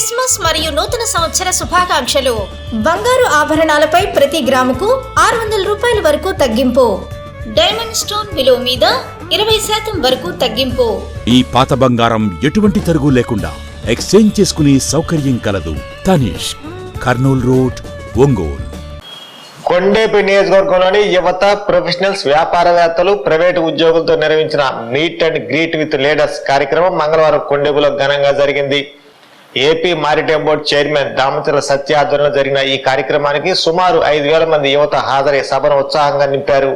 Christmas మరియు నూతన సంవత్సర శుభాకాంక్షలు. బంగారు ఆభరణాలపై ప్రతి గ్రాముకు 600 రూపాయల వరకు తగ్గింపు. డైమండ్ స్టోన్ విలువ మీద 20% వరకు తగ్గింపు. ఈ పాత బంగారం ఎటువంటి తరుగు లేకుండా ఎక్స్చేంజ్ చేసుకునే సౌకర్యం కలదు. తనిష్, కర్నూల్ రోడ్, ఒంగోలు. కొండేపి నియోజకవర్గంలోని యువత, ప్రొఫెషనల్స్, వ్యాపారవేత్తలు, ప్రైవేటు ఉద్యోగులతో నిర్వహించిన meet and greet with leaders కార్యక్రమం మంగళవారం కొండేపులో ఘనంగా జరిగింది. AP maritime board chairman Damacharla Satya ఆధ్వర్యంలో జరిగిన ఈ కార్యక్రమానికి సుమారు 5,000 మంది యువత హాజరై సభను ఉత్సాహంగా నింపారు.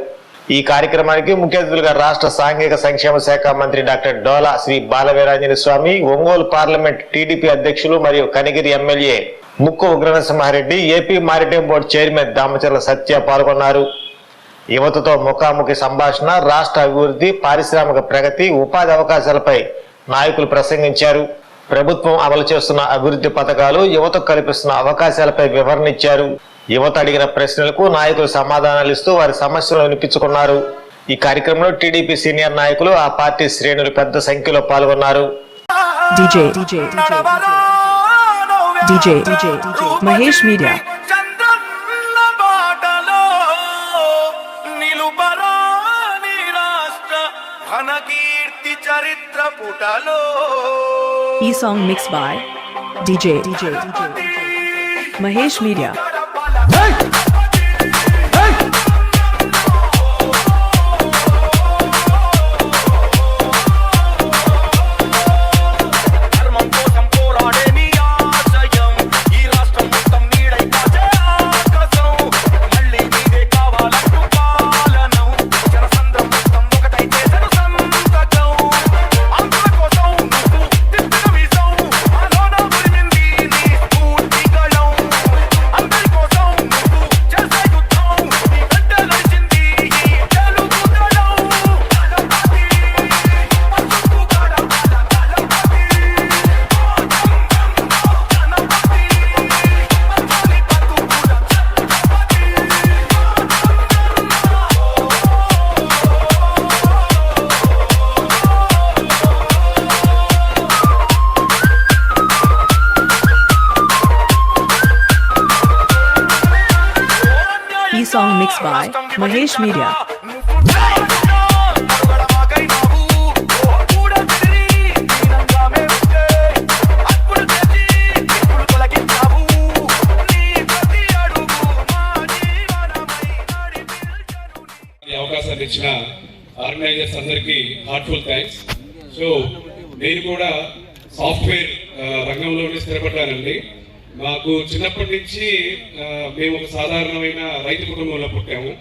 ఈ కార్యక్రమానికి ముఖ్య అతిథులుగా రాష్ట్ర సాంఘిక సంక్షేమ శాఖ మంత్రి doctor Dola Sri Bala Veeranjaneya Swamy, Ongole parliament TDP అధ్యక్షులు మరియు Kanigiri MLA Mukku Ugra Narasimha Reddy, AP maritime board chairman Damacharla Satya పాల్గొన్నారు. యువతతో ముఖాముఖి సంభాషణ, రాష్ట్ర అభివృద్ధి, పారిశ్రామిక ప్రగతి, ఉపాధి అవకాశాలపై నాయకులు ప్రసంగించారు. ప్రభుత్వం అమలు చేస్తున్న అభివృద్ధి పథకాలు, యువతకు కల్పిస్తున్న అవకాశాలపై వివరణ ఇచ్చారు. యువత అడిగిన ప్రశ్నలకు నాయకులు సమాధానాలు ఇస్తూ వారి సమస్యలను వినిపించుకున్నారు. ఈ కార్యక్రమంలో టీడీపీ సీనియర్ నాయకులు, ఆ పార్టీ శ్రేణులు పెద్ద సంఖ్యలో పాల్గొన్నారు. మహేష్ మీడియా. ఈ song mix by DJ Mahesh media. Song mixed by Mahesh Media. అవకాశాన్ని ఇచ్చిన ఆర్గనైజర్స్ అందరికీ హార్ట్ఫుల్ థ్యాంక్స్. సో నేను కూడా సాఫ్ట్వేర్ రంగంలోనే స్థిరపడ్డానండి. మాకు చిన్నప్పటి నుంచి మేము ఒక సాధారణమైన రైతు కుటుంబంలో పుట్టాము.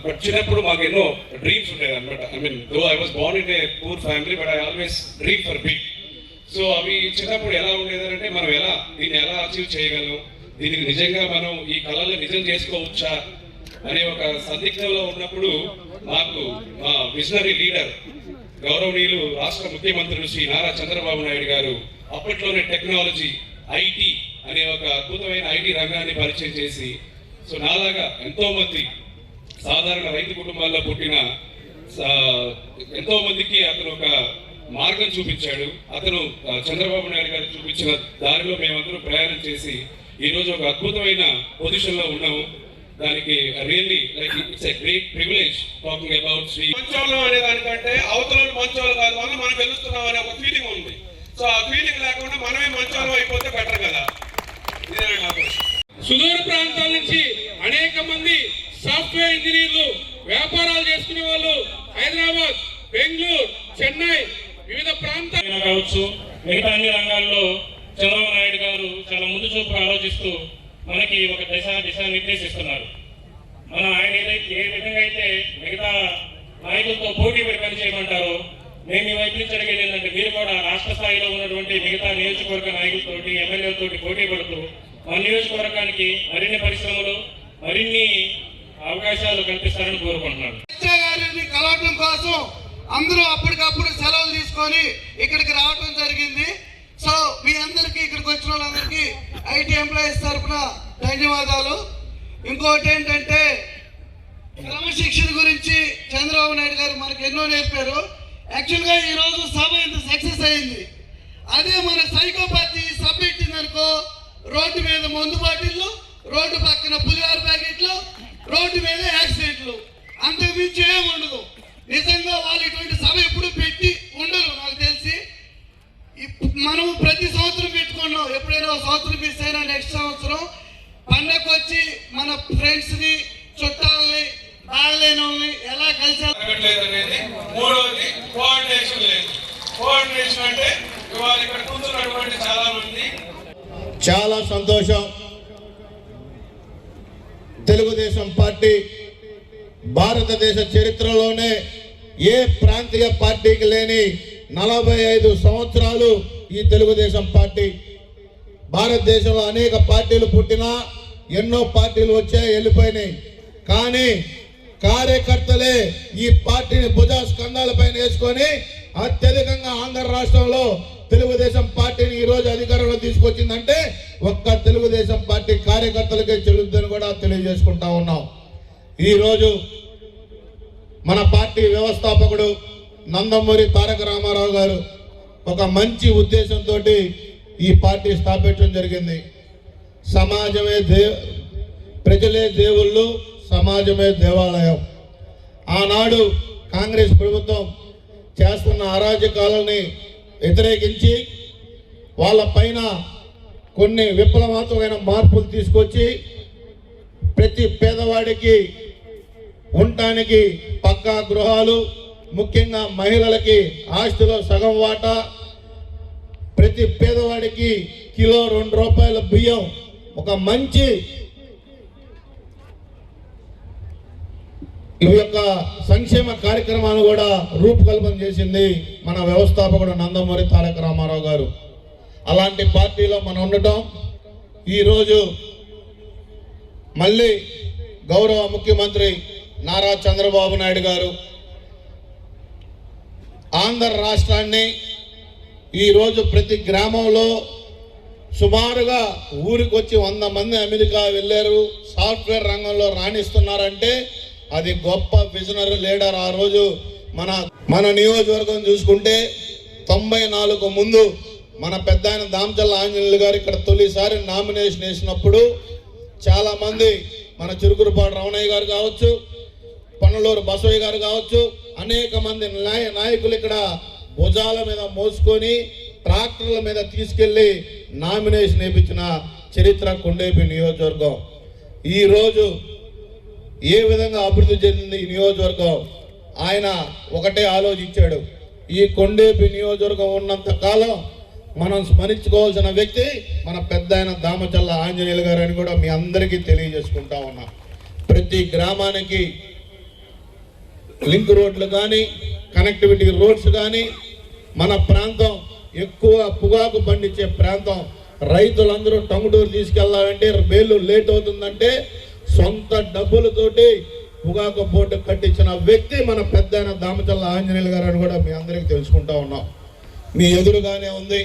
బట్ చిన్నప్పుడు మాకు ఎన్నో డ్రీమ్స్ ఉండేది అనమాట. I mean though I was born in a poor family, but I always dream for big. So అవి చిన్నప్పుడు ఎలా ఉండేదంటే మనం దీన్ని ఎలా అచీవ్ చేయగలం, దీనికి నిజంగా మనం ఈ కళల్ని నిజం చేసుకోవచ్చా అనే ఒక సందిగ్ధంలో ఉన్నప్పుడు మాకు మా విజనరీ లీడర్ గౌరవనీయులు రాష్ట్ర ముఖ్యమంత్రులు శ్రీ నారా చంద్రబాబు నాయుడు గారు అప్పట్లోనే టెక్నాలజీ, ఐటీ అనే ఒక అద్భుతమైన ఐటీ రంగాన్ని పరిచయం చేసి, సో నాలాగా ఎంతో మంది సాధారణ రైతు కుటుంబాల్లో పుట్టిన ఎంతో మందికి అతను ఒక మార్గం చూపించాడు. అతను చంద్రబాబు నాయుడు గారు చూపించిన దారిలో మేమందరం ప్రయాణం చేసి ఈరోజు ఒక అద్భుతమైన పొజిషన్ లో ఉన్నాము. దానికి really like it's a great privilege talking about Sri Mancholam అనే దానికంటే అవతల మంచోళ్ళు కాదు వల్ల మనం గెలుస్తున్నాం అనే ఒక ఫీలింగ్ ఉంది. సో ఆ ఫీలింగ్ లేకుండా మనమే మంచోళం అయిపోతే బెటర్ కదా. సుదూర ప్రాంతాల నుంచి అనేక మంది సాఫ్ట్వేర్ ఇంజనీర్లు, వ్యాపారాలు చేసుకునే వాళ్ళు హైదరాబాద్, బెంగళూరు, చెన్నై, వివిధ ప్రాంతాలు కావచ్చు, మిగతా అన్ని రంగాల్లో చంద్రబాబు నాయుడు గారు చాలా ముందు చూపుగా ఆలోచిస్తూ మనకి ఒక దిశ నిర్దేశిస్తున్నారు. మనం ఆయన ఏ విధంగా అయితే మిగతా నాయకులతో పోటీ పడి పనిచేయమంటారో, మేము ఈ వైపు నుంచి అడిగేది ఏంటంటే మీరు కూడా రాష్ట్ర స్థాయిలో ఉన్నటువంటి మిగతా నియోజకవర్గ నాయకులతోటి, ఎమ్మెల్యేలతోటి పోటీ పడుతూ మన నియోజకవర్గానికి మరిన్ని పరిశ్రమలు, మరిన్ని అవకాశాలు కల్పిస్తారని కోరుకుంటున్నాను. కలవటం కోసం అందరూ అప్పటికప్పుడు సెలవులు తీసుకొని ఇక్కడికి రావడం జరిగింది. సో మీ అందరికీ, ఇక్కడికి వచ్చిన వాళ్ళందరికీ ఐటీ ఎంప్లాయీస్ తరఫున ధన్యవాదాలు. ఇంకోటి ఏంటంటే క్రమశిక్షణ గురించి చంద్రబాబు నాయుడు గారు మనకు ఎన్నో నేర్పారు. యాక్చువల్గా ఈరోజు సభ ఇంత సక్సెస్ అయింది, అదే మన సైకోపాతి సబ్జెక్ట్ రోడ్డు మీద మందు బాటిళ్ళు, రోడ్డు పక్కన పులిహార ప్యాకెట్లు, రోడ్డు మీద యాక్సిడెంట్లు, అంతకు మించి ఏమి ఉండదు. నిజంగా వాళ్ళు ఇటువంటి సభ ఎప్పుడు పెట్టి ఉండరు నాకు తెలిసి. మనం ప్రతి సంవత్సరం పెట్టుకున్నాం, ఎప్పుడైనా ఒక సంవత్సరం మిస్ అయినా నెక్స్ట్ సంవత్సరం పండగకు వచ్చి మన ఫ్రెండ్స్ని, చుట్టాలని, బాగలేని వాళ్ళని ఎలా కలిసి అనేది. మూడవది కోఆర్డినేషన్ లేదు. కోఆర్డినేషన్ అంటే ఇవాళ ఇక్కడ కూర్చున్నటువంటి చాలా మంది చాలా సంతోషం. తెలుగుదేశం పార్టీ భారతదేశ చరిత్రలోనే ఏ ప్రాంతీయ పార్టీకి లేని 45 సంవత్సరాలు ఈ తెలుగుదేశం పార్టీ. భారతదేశంలో అనేక పార్టీలు పుట్టినా, ఎన్నో పార్టీలు వచ్చాయి, వెళ్ళిపోయినాయి. కానీ కార్యకర్తలే ఈ పార్టీని భుజా స్కంధాలపైన వేసుకొని అత్యధికంగా ఆంధ్ర రాష్ట్రంలో తెలుగుదేశం పార్టీని ఈరోజు అధికారంలో తీసుకొచ్చిందంటే ఒక్క తెలుగుదేశం పార్టీ కార్యకర్తలకే చెల్లుద్దని కూడా తెలియజేసుకుంటా ఉన్నాం. ఈరోజు మన పార్టీ వ్యవస్థాపకుడు నందమూరి తారక రామారావు గారు ఒక మంచి ఉద్దేశంతో ఈ పార్టీ స్థాపించడం జరిగింది. సమాజమే ప్రజలే దేవుళ్ళు, సమాజమే దేవాలయం. ఆనాడు కాంగ్రెస్ ప్రభుత్వం చేస్తున్న అరాజకాలని వ్యతిరేకించి వాళ్ళ పైన కొన్ని విప్లవాత్మకమైన మార్పులు తీసుకొచ్చి ప్రతి పేదవాడికి ఉండటానికి పక్కా గృహాలు, ముఖ్యంగా మహిళలకి ఆస్తిలో సగం వాటా, ప్రతి పేదవాడికి కిలో 2 రూపాయల బియ్యం, ఒక మంచి ఈ యొక్క సంక్షేమ కార్యక్రమాలు కూడా రూపకల్పన చేసింది మన వ్యవస్థాపకుడు నందమూరి తారక రామారావు గారు. అలాంటి పార్టీలో మనం ఉండటం, ఈరోజు మళ్ళీ గౌరవ ముఖ్యమంత్రి నారా చంద్రబాబు నాయుడు గారు ఆంధ్ర రాష్ట్రాన్ని ఈరోజు ప్రతి గ్రామంలో సుమారుగా ఊరికి వచ్చి 100 మంది అమెరికా వెళ్ళారు, సాఫ్ట్వేర్ రంగంలో రాణిస్తున్నారంటే అది గొప్ప విజనరీ లీడర్. ఆ రోజు మన నియోజకవర్గం చూసుకుంటే 94 ముందు మన పెద్ద ఆయన దామచల్ల ఆంజనేయులు గారు ఇక్కడ తొలిసారి నామినేషన్ వేసినప్పుడు చాలామంది మన చిరుకురుపాడు రమణయ్య గారు కావచ్చు, పనులూరు బసవయ్య గారు కావచ్చు, అనేక మంది నాయకులు ఇక్కడ భుజాల మీద మోసుకొని ట్రాక్టర్ల మీద తీసుకెళ్లి నామినేషన్ వేయించిన చరిత్ర కొండేపి నియోజకవర్గం. ఈరోజు ఏ విధంగా అభివృద్ధి చెందింది ఈ నియోజకవర్గం, ఆయన ఒకటే ఆలోచించాడు. ఈ కొండేపి నియోజకవర్గం ఉన్నంత కాలం మనం స్మరించుకోవాల్సిన వ్యక్తి మన పెద్ద ఆయన దామచల్ల ఆంజనేయులు గారు అని కూడా మీ అందరికీ తెలియజేసుకుంటా ఉన్నా. ప్రతి గ్రామానికి లింక్ రోడ్లు కానీ, కనెక్టివిటీ రోడ్స్ కానీ, మన ప్రాంతం ఎక్కువ పొగాకు పండించే ప్రాంతం, రైతులందరూ టంగుటూరు తీసుకెళ్లాలంటే బేలు లేట్ అవుతుందంటే సొంత డబ్బులతోటి పొగాకు బోర్డు కట్టించిన వ్యక్తి మన పెద్ద ఆయన దామచల్ల ఆంజనేయులు గారు అని కూడా మీ అందరికీ తెలుసుకుంటా ఉన్నాం. మీ ఎదురుగానే ఉంది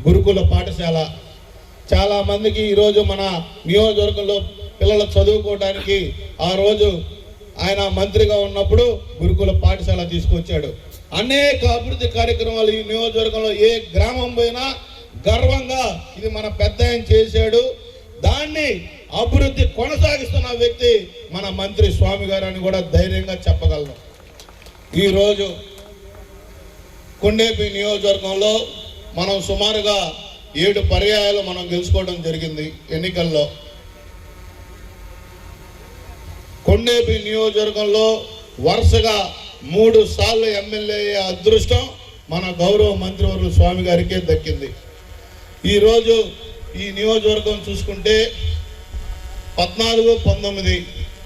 గురుకుల పాఠశాల. చాలా మందికి ఈరోజు మన నియోజకవర్గంలో పిల్లలు చదువుకోవడానికి ఆ రోజు ఆయన మంత్రిగా ఉన్నప్పుడు గురుకుల పాఠశాల తీసుకొచ్చాడు. అనేక అభివృద్ధి కార్యక్రమాలు ఈ నియోజకవర్గంలో ఏ గ్రామం పోయినా గర్వంగా ఇది మన పెద్ద ఆయన చేశాడు, దాన్ని అభివృద్ధి కొనసాగిస్తున్న వ్యక్తి మన మంత్రి స్వామి గారు అని కూడా ధైర్యంగా చెప్పగలను. ఈరోజు కొండేపి నియోజకవర్గంలో మనం సుమారుగా 7 పర్యాయాలు మనం గెలుచుకోవడం జరిగింది ఎన్నికల్లో. కొండేపి నియోజకవర్గంలో వరుసగా 3 సార్లు ఎమ్మెల్యే అయ్యే అదృష్టం మన గౌరవ మంత్రివర్యులు స్వామి గారికే దక్కింది. ఈరోజు ఈ నియోజకవర్గం చూసుకుంటే 14-19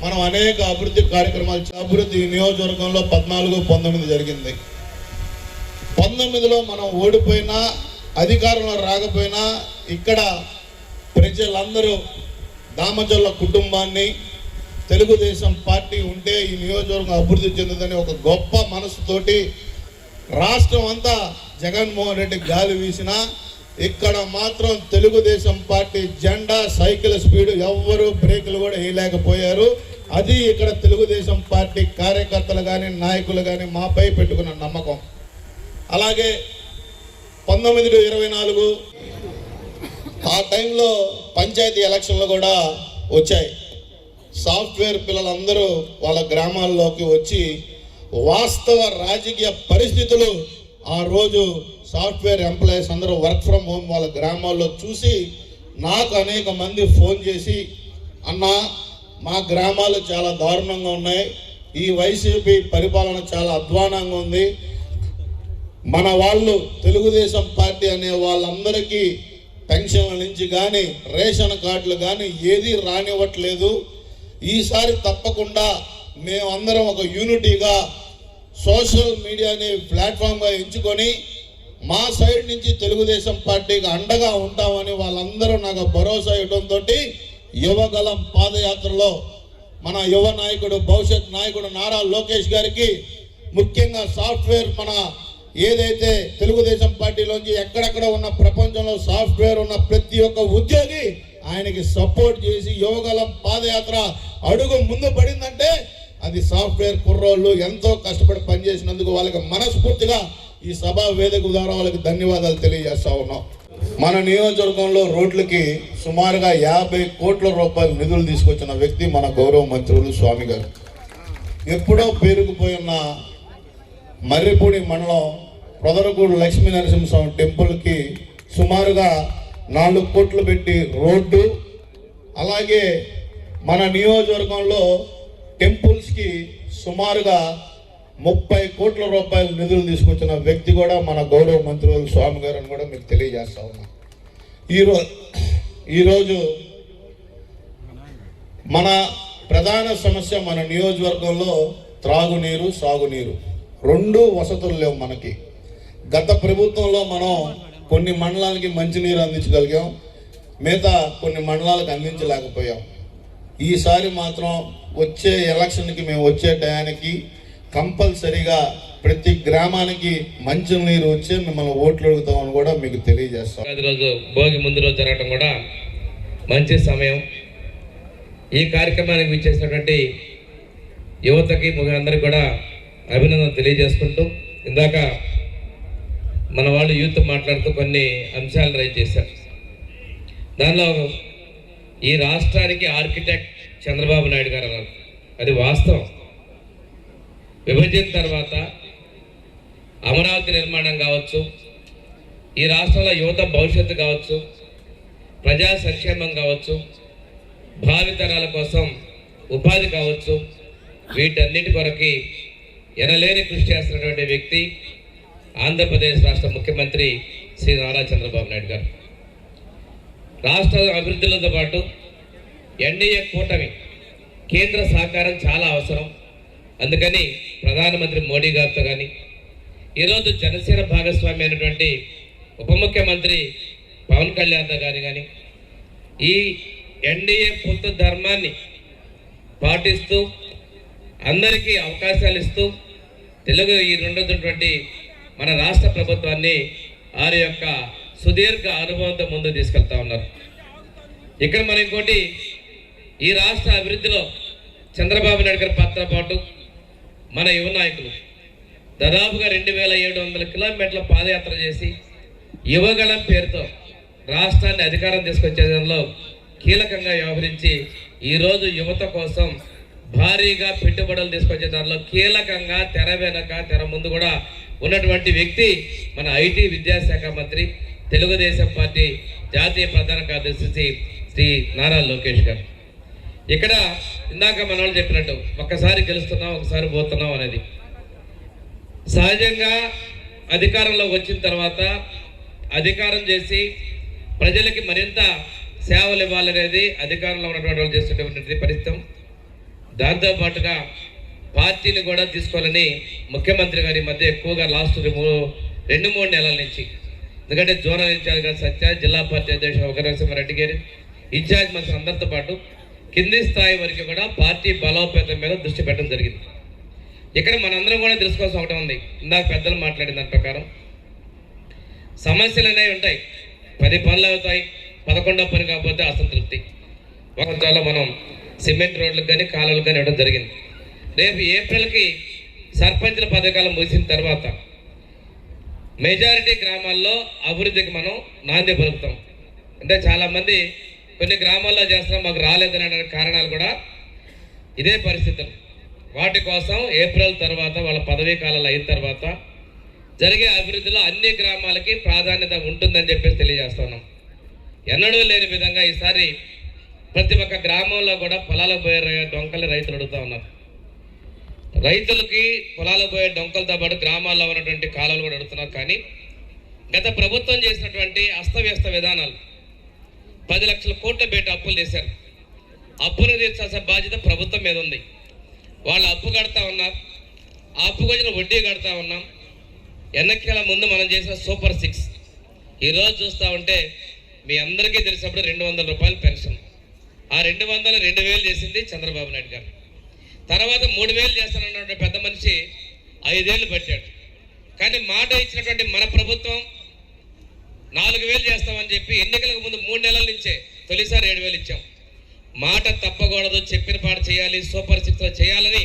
మనం అనేక అభివృద్ధి కార్యక్రమాలు, అభివృద్ధి ఈ నియోజకవర్గంలో 14-19 జరిగింది. 19లో మనం ఓడిపోయినా, అధికారంలో రాకపోయినా ఇక్కడ ప్రజలందరూ దామచల్ల కుటుంబాన్ని, తెలుగుదేశం పార్టీ ఉంటే ఈ నియోజకవర్గం అభివృద్ధి చెందుతుందని ఒక గొప్ప మనసుతోటి రాష్ట్రం అంతా జగన్మోహన్ రెడ్డి గాలి వీసినా ఇక్కడ మాత్రం తెలుగుదేశం పార్టీ జెండా, సైకిల్ స్పీడ్ ఎవ్వరూ బ్రేకులు కూడా వేయలేకపోయారు. అది ఇక్కడ తెలుగుదేశం పార్టీ కార్యకర్తలు కానీ, నాయకులు కానీ మాపై పెట్టుకున్న నమ్మకం. అలాగే 19-24 ఆ టైంలో పంచాయతీ ఎలక్షన్లు కూడా వచ్చాయి. సాఫ్ట్వేర్ పిల్లలందరూ వాళ్ళ గ్రామాల్లోకి వచ్చి వాస్తవ రాజకీయ పరిస్థితులు ఆ రోజు సాఫ్ట్వేర్ ఎంప్లాయీస్ అందరూ వర్క్ ఫ్రమ్ హోమ్ వాళ్ళ గ్రామాల్లో చూసి నాకు అనేక మంది ఫోన్ చేసి, అన్న మా గ్రామాలు చాలా దారుణంగా ఉన్నాయి, ఈ వైసీపీ పరిపాలన చాలా అధ్వానంగా ఉంది, మన వాళ్ళు తెలుగుదేశం పార్టీ అనే వాళ్ళందరికీ పెన్షన్ల నుంచి కానీ రేషన్ కార్డులు కానీ ఏది రానివ్వట్లేదు, ఈసారి తప్పకుండా మేమందరం ఒక యూనిటీగా సోషల్ మీడియాని ప్లాట్ఫామ్గా ఎంచుకొని మా సైడ్ నుంచి తెలుగుదేశం పార్టీకి అండగా ఉంటామని వాళ్ళందరూ నాకు భరోసా ఇవ్వడంతో యువగలం పాదయాత్రలో మన యువ నాయకుడు భవిష్యత్ నాయకుడు నారా లోకేష్ గారికి, ముఖ్యంగా సాఫ్ట్వేర్ మన ఏదైతే తెలుగుదేశం పార్టీలోంచి ఎక్కడెక్కడ ఉన్న ప్రపంచంలో సాఫ్ట్వేర్ ఉన్న ప్రతి ఒక్క ఉద్యోగి ఆయనకి సపోర్ట్ చేసి యువగలం పాదయాత్ర అడుగు ముందు పడిందంటే అది సాఫ్ట్వేర్ కుర్రోళ్ళు ఎంతో కష్టపడి పనిచేసినందుకు వాళ్ళకి మనస్ఫూర్తిగా ఈ సభా వేదిక ద్వారా వాళ్ళకి ధన్యవాదాలు తెలియజేస్తా ఉన్నాం. మన నియోజకవర్గంలో రోడ్లకి సుమారుగా 50 కోట్ల రూపాయల నిధులు తీసుకొచ్చిన వ్యక్తి మన గౌరవ మంత్రులు స్వామి గారు. ఎప్పుడో పేరుకుపోయిన మర్రిపూడి మండలం ప్రొదరగూడు లక్ష్మీ నరసింహస్వామి టెంపుల్కి సుమారుగా 4 కోట్లు పెట్టి రోడ్డు, అలాగే మన నియోజకవర్గంలో టెంపుల్స్కి సుమారుగా 30 కోట్ల రూపాయల నిధులు తీసుకొచ్చిన వ్యక్తి కూడా మన గౌరవ మంత్రులు స్వామి గారు అని కూడా మీకు తెలియజేస్తా ఉన్నాం. ఈరోజు మన ప్రధాన సమస్య మన నియోజకవర్గంలో త్రాగునీరు, సాగునీరు రెండు వసతులు లేవు మనకి. గత ప్రభుత్వంలో మనం కొన్ని మండలాలకి మంచినీరు అందించగలిగాం, మిగతా కొన్ని మండలాలకు అందించలేకపోయాం. ఈసారి మాత్రం వచ్చే ఎలక్షన్కి మేము వచ్చే టయానికి కంపల్సరీగా ప్రతి గ్రామానికి మంచినీరు వచ్చే మిమ్మల్ని ఓట్లు అడుగుతామని కూడా మీకు తెలియజేస్తాం. రోజు భోగి ముందు రోజు జరగడం కూడా మంచి సమయం. ఈ కార్యక్రమానికి విచ్చేసినటువంటి యువతకి అందరికీ కూడా అభినందనలు తెలియజేసుకుంటూ, ఇందాక మన వాళ్ళు యూత్ మాట్లాడుతూ కొన్ని అంశాలు రైజ్ చేశారు. దానిలో ఈ రాష్ట్రానికి ఆర్కిటెక్ట్ చంద్రబాబు నాయుడు గారు అన్నారు. అది వాస్తవం. విభజన తర్వాత అమరావతి నిర్మాణం కావచ్చు, ఈ రాష్ట్రంలో యువత భవిష్యత్తు కావచ్చు, ప్రజా సంక్షేమం కావచ్చు, భావితరాల కోసం ఉపాధి కావచ్చు, వీటన్నిటి కొరకి ఎనలేని కృషి చేస్తున్నటువంటి వ్యక్తి ఆంధ్రప్రదేశ్ రాష్ట్ర ముఖ్యమంత్రి శ్రీ నారా చంద్రబాబు నాయుడు గారు. రాష్ట్ర అభివృద్ధితో పాటు ఎన్డీఏ కూటమి కేంద్ర సహకారం చాలా అవసరం. అందుకని ప్రధానమంత్రి మోడీ గారితో కానీ, ఈరోజు జనసేన భాగస్వామి అయినటువంటి ఉప ముఖ్యమంత్రి పవన్ కళ్యాణ్తో కానీ ఈ ఎన్డీఏ పూర్త ధర్మాన్ని పాటిస్తూ అందరికీ అవకాశాలు ఇస్తూ తెలుగు ఈ రెండోటువంటి మన రాష్ట్ర ప్రభుత్వాన్ని వారి యొక్క సుదీర్ఘ అనుభవంతో ముందుకు తీసుకెళ్తా ఉన్నారు. ఇక్కడ మన ఇంకోటి, ఈ రాష్ట్ర అభివృద్ధిలో చంద్రబాబు నాయుడు గారి పాత్ర పాటు మన యువ నాయకులు దాదాపుగా 2700 కిలోమీటర్ల పాదయాత్ర చేసి యువగళం పేరుతో రాష్ట్రాన్ని అధికారం తీసుకొచ్చే దానిలో కీలకంగా వ్యవహరించి ఈరోజు యువత కోసం భారీగా పెట్టుబడులు తీసుకొచ్చే దానిలో కీలకంగా తెర వెనక తెర ముందు కూడా ఉన్నటువంటి వ్యక్తి మన ఐటీ విద్యాశాఖ మంత్రి, తెలుగుదేశం పార్టీ జాతీయ ప్రధాన కార్యదర్శి శ్రీ నారా లోకేష్ గారు. ఇక్కడ ఇందాక మన వాళ్ళు చెప్పినట్టు ఒక్కసారి గెలుస్తున్నాం, ఒకసారి పోతున్నాం అనేది సహజంగా అధికారంలోకి వచ్చిన తర్వాత అధికారం చేసి ప్రజలకి మరింత సేవలు ఇవ్వాలనేది అధికారంలో ఉన్నటువంటి వాళ్ళు చేస్తున్నటువంటి పరిస్థితి. దాంతోపాటుగా పార్టీని కూడా తీసుకోవాలని ముఖ్యమంత్రి గారి మధ్య ఎక్కువగా లాస్ట్ 2-3 నెలల నుంచి, ఎందుకంటే జోనల్ ఇన్ఛార్జ్ గారు సత్య, జిల్లా పార్టీ అధ్యక్షుడు ఒకనరసింహారెడ్డి గారు, ఇన్ఛార్జ్ మంత్రి అందరితో పాటు కింది స్థాయి వరకు కూడా పార్టీ బలోపేతం మీద దృష్టి పెట్టడం జరిగింది. ఇక్కడ మనందరం కూడా తెలుసుకోవాల్సిన ఒకటి ఉంది. ఇందాక పెద్దలు మాట్లాడిన దాని ప్రకారం సమస్యలు అనేవి ఉంటాయి. 10 పనులు అవుతాయి, 11వ పని కాకపోతే అసంతృప్తి. ఒకసారి మనం సిమెంట్ రోడ్లకు కానీ కాలువలకు కానీ ఇవ్వడం జరిగింది. రేపు ఏప్రిల్కి సర్పంచుల పథకాలు ముగిసిన తర్వాత మెజారిటీ గ్రామాల్లో అభివృద్ధికి మనం నాంది పలుకుతాం. అంటే చాలామంది కొన్ని గ్రామాల్లో చేస్తున్నాం, మాకు రాలేదనే కారణాలు కూడా ఇదే పరిస్థితులు. వాటి కోసం ఏప్రిల్ తర్వాత వాళ్ళ పదవీ కాలాలు అయిన తర్వాత జరిగే అభివృద్ధిలో అన్ని గ్రామాలకి ప్రాధాన్యత ఉంటుందని చెప్పేసి తెలియజేస్తున్నాం. ఎన్నడూ లేని విధంగా ఈసారి ప్రతి ఒక్క గ్రామంలో కూడా పొలాలకు పోయే డొంకల్ని రైతులు అడుగుతూ ఉన్నారు. రైతులకి పొలాలకు పోయే డొంకలతో పాటు గ్రామాల్లో ఉన్నటువంటి కాలువలు కూడా అడుగుతున్నారు. కానీ గత ప్రభుత్వం చేసినటువంటి అస్తవ్యస్త విధానాలు 10 లక్షల కోట్ల పెట్టి అప్పులు చేశారు. అప్పును తీర్చాల్సిన బాధ్యత ప్రభుత్వం మీద ఉంది. వాళ్ళు అప్పు కడతా ఉన్నారు, ఆ అప్పుకు వచ్చిన వడ్డీ కడతా ఉన్నాం. ఎన్నికల ముందు మనం చేసిన సూపర్ 6 ఈరోజు చూస్తూ ఉంటే మీ అందరికీ తెలిసినప్పుడు 200 రూపాయలు పెన్షన్. ఆ 200 2,000 చేసింది చంద్రబాబు నాయుడు గారు. తర్వాత 3,000 చేస్తానన్నటువంటి పెద్ద మనిషి 5 ఏళ్ళు పట్టాడు. కానీ మాట ఇచ్చినటువంటి మన ప్రభుత్వం 4,000 చేస్తామని చెప్పి ఎన్నికలకు ముందు 3 నెలల నుంచే తొలిసారి 7,000 ఇచ్చాం. మాట తప్పకూడదు, చెప్పిన పాట చేయాలి, సూపర్ 6లో చేయాలని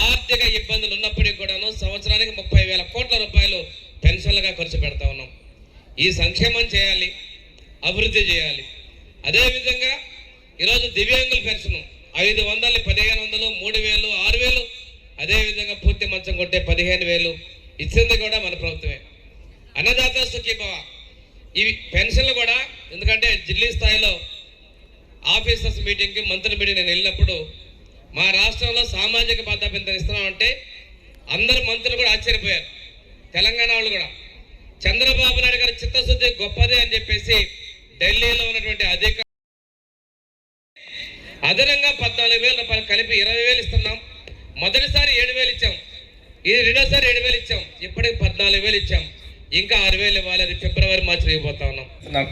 ఆర్థిక ఇబ్బందులు ఉన్నప్పటికీ కూడాను సంవత్సరానికి 30,000 కోట్ల రూపాయలు పెన్షన్లుగా ఖర్చు పెడతా ఉన్నాం. ఈ సంక్షేమం చేయాలి, అభివృద్ధి చేయాలి. అదేవిధంగా ఈరోజు దివ్యాంగుల పెన్షన్ 500, 1,500, 3,000, 6,000, అదేవిధంగా పూర్తి మంచం కొట్టే 15,000 ఇచ్చింది కూడా మన ప్రభుత్వమే. అన్నదాత సుఖీభవ ఇవి పెన్షన్లు కూడా, ఎందుకంటే జిల్లా స్థాయిలో ఆఫీసర్స్ మీటింగ్కి, మంత్రుల మీటింగ్ నేను వెళ్ళినప్పుడు మా రాష్ట్రంలో సామాజిక భద్రత పింఛన్ ఇస్తున్నామంటే అందరు మంత్రులు కూడా ఆశ్చర్యపోయారు. తెలంగాణ వాళ్ళు కూడా చంద్రబాబు నాయుడు గారి చిత్తశుద్ధి గొప్పదే అని చెప్పేసి ఢిల్లీలో ఉన్నటువంటి అధికారులు అదనంగా 14,000 రూపాయలు కలిపి 20,000 ఇస్తున్నాం. మొదటిసారి 7,000 ఇచ్చాం, ఇది రెండోసారి 7,000 ఇచ్చాం, ఇప్పటికి 14,000 ఇచ్చాం. ఇంకా 6,000 ఇవ్వాలి, అది ఫిబ్రవరి మార్చి ఇవ్వబోతా ఉన్నాం.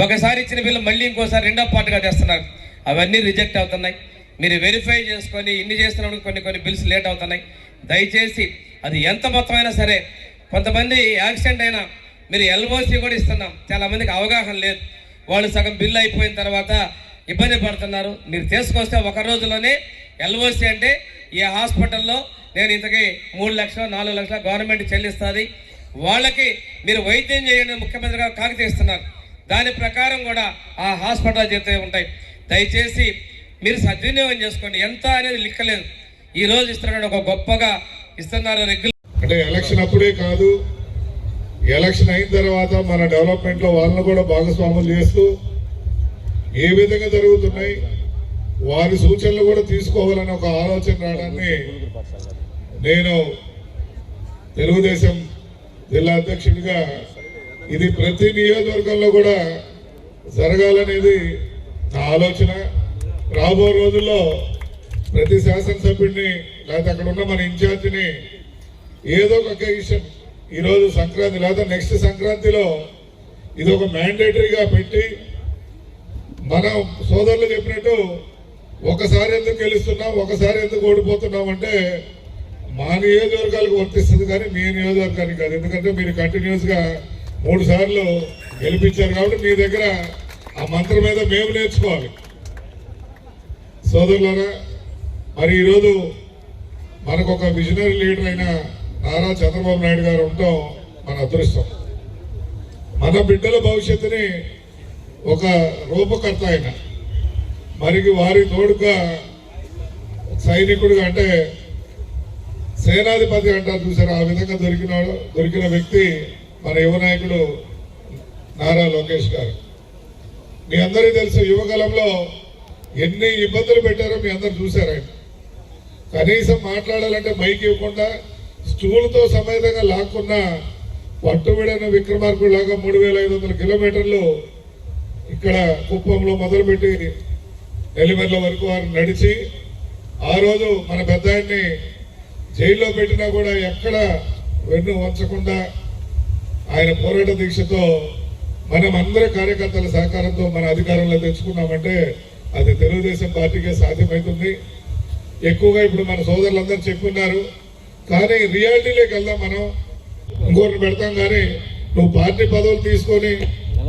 ఒకసారి ఇచ్చిన బిల్లు మళ్ళీ ఇంకోసారి రెండో పార్ట్గా తెస్తున్నారు. అవన్నీ రిజెక్ట్ అవుతున్నాయి. మీరు వెరిఫై చేసుకొని ఇన్ని చేస్తున్నప్పుడు కొన్ని బిల్స్ లేట్ అవుతున్నాయి. దయచేసి అది ఎంత మొత్తం అయినా సరే, కొంతమంది యాక్సిడెంట్ అయినా మీరు ఎల్ఓసి కూడా ఇస్తున్నాం. చాలామందికి అవగాహన లేదు. వాళ్ళు సగం బిల్లు అయిపోయిన తర్వాత ఇబ్బంది పడుతున్నారు. మీరు తీసుకొస్తే ఒక రోజులోనే ఎల్ఓసి అంటే ఈ హాస్పిటల్లో నేను ఇంతకీ 3 లక్షలు 4 లక్షలు గవర్నమెంట్ చెల్లిస్తుంది, వాళ్ళకి మీరు వైద్యం చేయండి ముఖ్యమంత్రి గారు కాగితం ఇస్తున్నారు. దాని ప్రకారం కూడా ఆ హాస్పిటల్ చెప్తే ఉంటాయి. దయచేసి మీరు సద్వినియోగం చేసుకోండి. ఎంత అనేది లెక్కలేదు. ఈ రోజు ఇస్తున్న ఒక గొప్పగా ఇస్తున్నారు. రెగ్యులర్ అంటే ఎలక్షన్ అప్పుడే కాదు, ఎలక్షన్ అయిన తర్వాత మన డెవలప్మెంట్ లో వాళ్ళని కూడా భాగస్వాములు చేస్తూ ఏ విధంగా జరుగుతున్నాయి వారి సూచనలు కూడా తీసుకోవాలని ఒక ఆలోచన రావడాన్ని నేను తెలుగుదేశం జిల్లా అధ్యక్షుడిగా ఇది ప్రతి నియోజకవర్గంలో కూడా జరగాలనేది నా ఆలోచన. రాబో రోజుల్లో ప్రతి శాసనసభ్యుడిని లేకపోతే అక్కడ ఉన్న మన ఇన్ఛార్జిని ఏదో ఒక అకేషన్, ఈరోజు సంక్రాంతి లేదా నెక్స్ట్ సంక్రాంతిలో ఇది ఒక మ్యాండేటరీగా పెట్టి, మనం సోదరులు చెప్పినట్టు ఒకసారి ఎందుకు గెలుస్తున్నాం, ఒకసారి ఎందుకు ఓడిపోతున్నాం అంటే మా నియోజకవర్గాలకు వర్తిస్తుంది కానీ మీ నియోజకవర్గానికి కాదు. ఎందుకంటే మీరు కంటిన్యూస్గా 3 సార్లు గెలిపించారు కాబట్టి మీ దగ్గర ఆ మంత్రం మీద మేము నేర్చుకోవాలి. సోదరులారా, మరి ఈరోజు మనకు ఒక విజనరీ లీడర్ అయిన నారా చంద్రబాబు నాయుడు గారు ఉండటం మన అదృష్టం. మన బిడ్డల భవిష్యత్తుని ఒక రూపకర్త అయిన మరి వారి తోడుగా సైనికుడుగా అంటే సేనాధిపతి అంటారు చూసారు, ఆ విధంగా దొరికిన వ్యక్తి మన యువ నాయకుడు నారా లోకేష్ గారు. మీ అందరికీ తెలుసు యువకాలంలో ఎన్ని ఇబ్బందులు పెట్టారో మీ అందరు చూసారు. ఆయన కనీసం మాట్లాడాలంటే మైక్ ఇవ్వకుండా స్టూల్తో సమేతంగా లాక్కున్న పట్టుబడిన విక్రమార్కుడు లాగా 3,500 కిలోమీటర్లు ఇక్కడ కుప్పంలో మొదలుపెట్టి నెల్లిమర్ల వరకు వారు నడిచి, ఆ రోజు మన పెద్ద ఆయన్ని జైల్లో పెట్టినా కూడా ఎక్కడ వెన్ను వంచకుండా ఆయన పోరాట దీక్షతో మనం అందరి కార్యకర్తల సహకారంతో మన అధికారంలో తెచ్చుకున్నామంటే అది తెలుగుదేశం పార్టీకే సాధ్యమవుతుంది. ఎక్కువగా ఇప్పుడు మన సోదరులందరూ చెప్పున్నారు, కానీ రియాలిటీలోకి వెళ్దాం. మనం ఇంకోరిని పెడతాం కానీ నువ్వు పార్టీ పదవులు తీసుకొని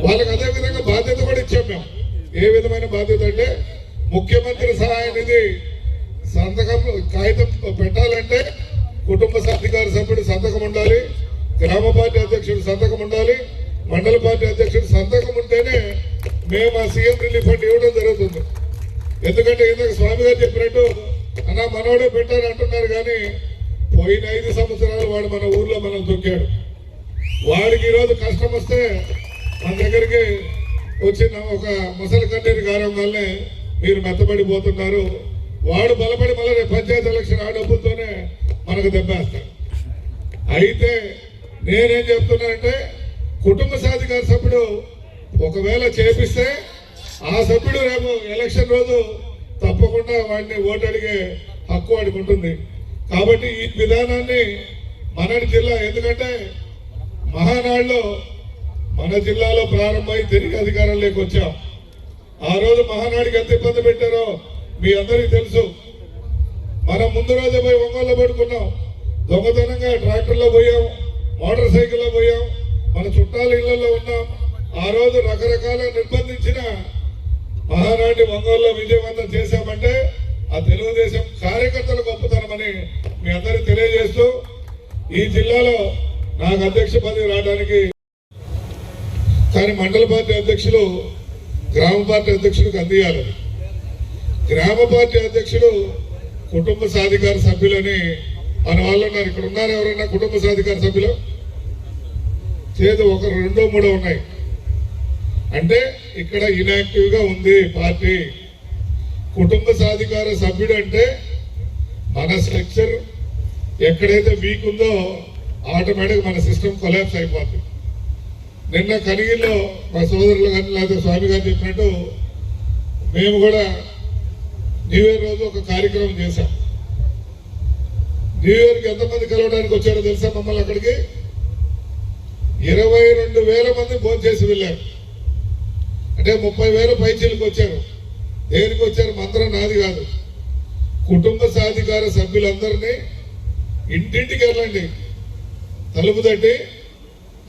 వాళ్ళకి అదే విధంగా బాధ్యత కూడా ఇచ్చాం మేము. ఏ విధమైన బాధ్యత అంటే ముఖ్యమంత్రి సహాయ నిధి సంతకం కాగితం పెట్టాలంటే కుటుంబ సాధికార సభ్యుడి సంతకం ఉండాలి, గ్రామ పార్టీ అధ్యక్షుడి సంతకం ఉండాలి, మండల పార్టీ అధ్యక్షుడి సంతకం ఉంటేనే మేము ఆ సీఎం రిలీఫ్ ఫండ్ ఇవ్వడం జరుగుతుంది. ఎందుకంటే ఇందాక స్వామి గారు చెప్పినట్టు అన్న మనోడే పెట్టారు అంటున్నారు, కానీ పోయిన 5 సంవత్సరాలు వాడు మన ఊర్లో మనం దొక్కాడు. వాడికి ఈరోజు కష్టం వస్తే మన దగ్గరికి వచ్చిన ఒక ముసలి కన్నీరు గారం వల్లే మీరు మెత్తబడిపోతున్నారు. వాడు బలపడి మళ్ళీ రేపు పంచాయతీ ఎలక్షన్ ఆ డబ్బులతోనే మనకు దెబ్బేస్తాడు. అయితే నేనేం చెప్తున్నానంటే కుటుంబ సాధికార సభ్యుడు ఒకవేళ చేపిస్తే ఆ సభ్యుడు రేపు ఎలక్షన్ రోజు తప్పకుండా వాడిని ఓటు అడిగే హక్కు వాడికి ఉంటుంది. కాబట్టి ఈ విధానాన్ని మన జిల్లా, ఎందుకంటే మహానాడులో మన జిల్లాలో ప్రారంభమై తిరిగి అధికారంలోకి వచ్చాం. ఆ రోజు మహానాడికి ఎంత ఇబ్బంది పెట్టారో మీ అందరికీ తెలుసు. మనం ముందు రోజే పోయి ఒంగోలులో పడుకున్నాం, దొంగతనంగా ట్రాక్టర్లో పోయాం, మోటార్ సైకిల్లో పోయాం, మన చుట్టాల ఇళ్లలో ఉన్నాం. ఆ రోజు రకరకాల నిర్బంధించిన మహానాడిని ఒంగోలులో విజయవంతం చేశామంటే ఆ తెలుగుదేశం కార్యకర్తల గొప్పతనమని మీ అందరికీ తెలియజేస్తూ, ఈ జిల్లాలో నాకు అధ్యక్ష పదవి రావడానికి కానీ మండల పార్టీ అధ్యక్షులు గ్రామ పార్టీ అధ్యక్షులకు అందియాలి. గ్రామ పార్టీ అధ్యక్షులు కుటుంబ సాధికార సభ్యులని మన వాళ్ళు ఉన్నారు. ఇక్కడ ఉన్నారు ఎవరన్నా కుటుంబ సాధికార సభ్యులు? చేదు ఒక 2, 3 ఉన్నాయి. అంటే ఇక్కడ ఇన్యాక్టివ్ గా ఉంది పార్టీ. కుటుంబ సాధికార సభ్యుడు అంటే మన స్ట్రక్చర్ ఎక్కడైతే వీక్ ఉందో ఆటోమేటిక్ మన సిస్టమ్ కొలాప్స్ అయిపోతుంది. నిన్న కనిగిల్లో మా సోదరులు కానీ లేదా స్వామి గారు చెప్పినట్టు మేము కూడా న్యూ ఇయర్ రోజు ఒక కార్యక్రమం చేశాం. న్యూ ఇయర్కి ఎంతమంది కలవడానికి వచ్చారో తెలుసా? మమ్మల్ని అక్కడికి 22,000 మంది భోజనం చేసి వెళ్ళారు. అంటే 30,000 పైచీలకు వచ్చారు. దేనికి వచ్చారు? మంత్రం నాది కాదు. కుటుంబ సాధికార సభ్యులందరినీ ఇంటింటికి వెళ్ళండి, తలుపు తట్టి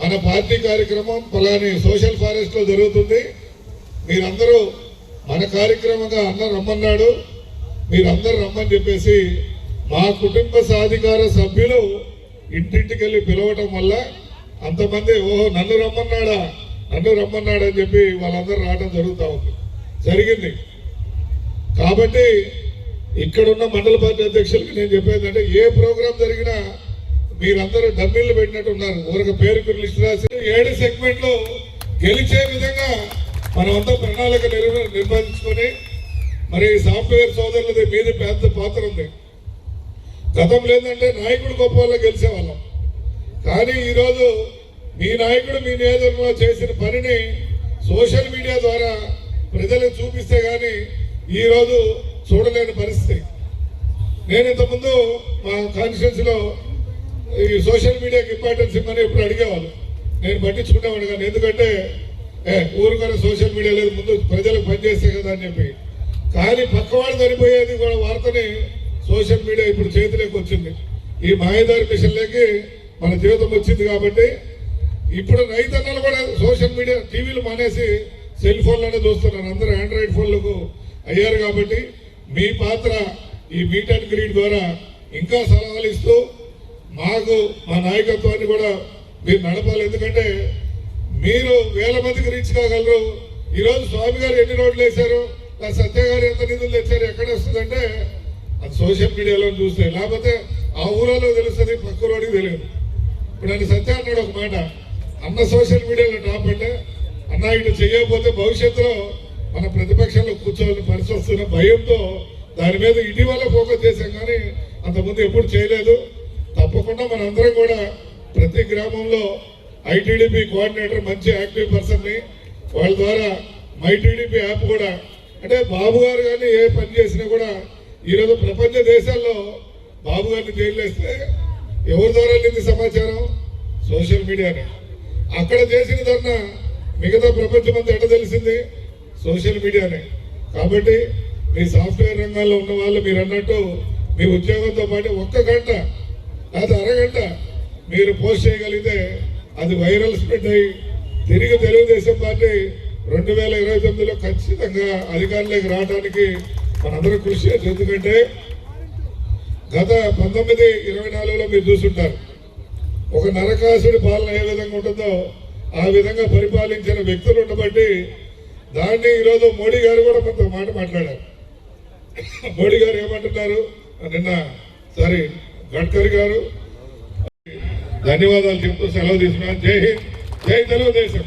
మన పార్టీ కార్యక్రమం ఫలాని సోషల్ ఫారెస్ట్ లో జరుగుతుంది, మీరందరూ మన కార్యక్రమంగా అన్న రమ్మన్నాడు, మీరందరూ రమ్మని చెప్పేసి మా కుటుంబ సాధికార సభ్యులు ఇంటింటికి వెళ్ళి పిలవటం వల్ల అంతమంది ఓహో నన్ను రమ్మన్నాడా అని చెప్పి వాళ్ళందరూ రావడం జరిగింది. కాబట్టి ఇక్కడున్న మండల పార్టీ అధ్యక్షులకి నేను చెప్పేది అంటే ఏ ప్రోగ్రాం జరిగినా మీరందరూ డమ్మీలు పెట్టినట్టు ఉన్నారు. ఒక పేరుకు లిస్ట్ రాసి 7 సెగ్మెంట్లు గెలిచే విధంగా మనమంతా ప్రణాళిక నిర్వహించుకొని, మరి సాఫ్ట్వేర్ సోదరులది మీది పెద్ద పాత్ర ఉంది. గతంలో ఏంటంటే నాయకుడు గొప్ప వల్ల గెలిచేవాళ్ళం, కానీ ఈరోజు మీ నాయకుడు మీ నియోజకవర్గంలో చేసిన పనిని సోషల్ మీడియా ద్వారా ప్రజలకు చూపిస్తే కానీ ఈరోజు చూడలేని పరిస్థితి. నేను ఇంతకుముందు మా కాన్స్టిట్యున్సీలో ఈ సోషల్ మీడియాకి ఇంపార్టెన్స్ ఇవ్వమని ఎప్పుడు అడిగేవాళ్ళు, నేను పట్టించుకునేవాడు కానీ, ఎందుకంటే ఊరుకొని సోషల్ మీడియా లేదు, ముందు ప్రజలకు పనిచేస్తే కదా అని చెప్పి. కానీ పక్కవాడు చనిపోయేది కూడా వార్తని సోషల్ మీడియా ఇప్పుడు చేతిలోకి వచ్చింది. ఈ మాయదారి మిషన్లోకి మన జీవితం వచ్చింది. కాబట్టి ఇప్పుడు రైతన్నలు కూడా సోషల్ మీడియా టీవీలు మానేసి సెల్ ఫోన్లోనే చూస్తున్నారు, అందరూ ఆండ్రాయిడ్ ఫోన్లకు అయ్యారు. కాబట్టి మీ పాత్ర ఈ మీట్ అండ్ గ్రీట్ ద్వారా ఇంకా సలహాలు ఇస్తూ మాకు మా నాయకత్వాన్ని కూడా మీరు నడపాలి. ఎందుకంటే మీరు 1000 మందికి రీచ్ కాగలరు. ఈరోజు స్వామి గారు ఎన్ని రోడ్లు వేశారు, సత్య గారు ఎంత నిధులు తెచ్చారు, ఎక్కడ వస్తుందంటే అది సోషల్ మీడియాలో చూస్తే, లేకపోతే ఆ ఊరిలో తెలుస్తుంది, పక్క రోడ్డుకి తెలియదు. ఇప్పుడు నన్ను సత్య అన్నాడు ఒక మాట, అన్న సోషల్ మీడియాలో టాప్ అంటే అన్న ఇటు చేయకపోతే భవిష్యత్తులో మన ప్రతిపక్షంలో కూర్చోవాలని పరిస్థితి వస్తున్న భయంతో దాని మీద ఇటీవల ఫోకస్ చేశాం, కానీ అంతకుముందు ఎప్పుడు చేయలేదు. తప్పకుండా మనందరం కూడా ప్రతి గ్రామంలో ఐటీడీపీ కోఆర్డినేటర్ మంచి యాక్టివ్ పర్సన్ని, వాళ్ళ ద్వారా మైటీడీపీ యాప్ కూడా, అంటే బాబు గారు కానీ ఏ పని చేసినా కూడా ఈరోజు ప్రపంచ దేశాల్లో బాబు గారిని జైలు వేస్తే ఎవరి ద్వారా వెళ్ళింది సమాచారం? సోషల్ మీడియానే. అక్కడ చేసిన ధర్నా మిగతా ప్రపంచం అంతా ఎట్లా తెలిసింది? సోషల్ మీడియానే. కాబట్టి మీ సాఫ్ట్వేర్ రంగాల్లో ఉన్న వాళ్ళు మీరు అన్నట్టు మీ ఉద్యోగంతో పాటు 1 గంట లేదా అరగంట మీరు పోస్ట్ చేయగలిగితే అది వైరల్ స్ప్రెడ్ అయ్యి తిరిగి తెలుగుదేశం పార్టీ 2029లో ఖచ్చితంగా అధికారంలోకి రావడానికి మనందరం కృషి చేయాలి. ఎందుకంటే గత 1924లో మీరు చూసుంటారు, ఒక నరకాసుడి పాలన ఏ విధంగా ఉంటుందో ఆ విధంగా పరిపాలించిన వ్యక్తులు ఉండబట్టి దాన్ని ఈరోజు మోడీ గారు కూడా కొంత మాట మాట్లాడారు. మోడీ గారు ఏమంటున్నారు నిన్న గడ్కరీ గారు ధన్యవాదాలు చెప్తూ సెలవు తీసుకున్నాను. జై హింద్, జై తెలుగుదేశం.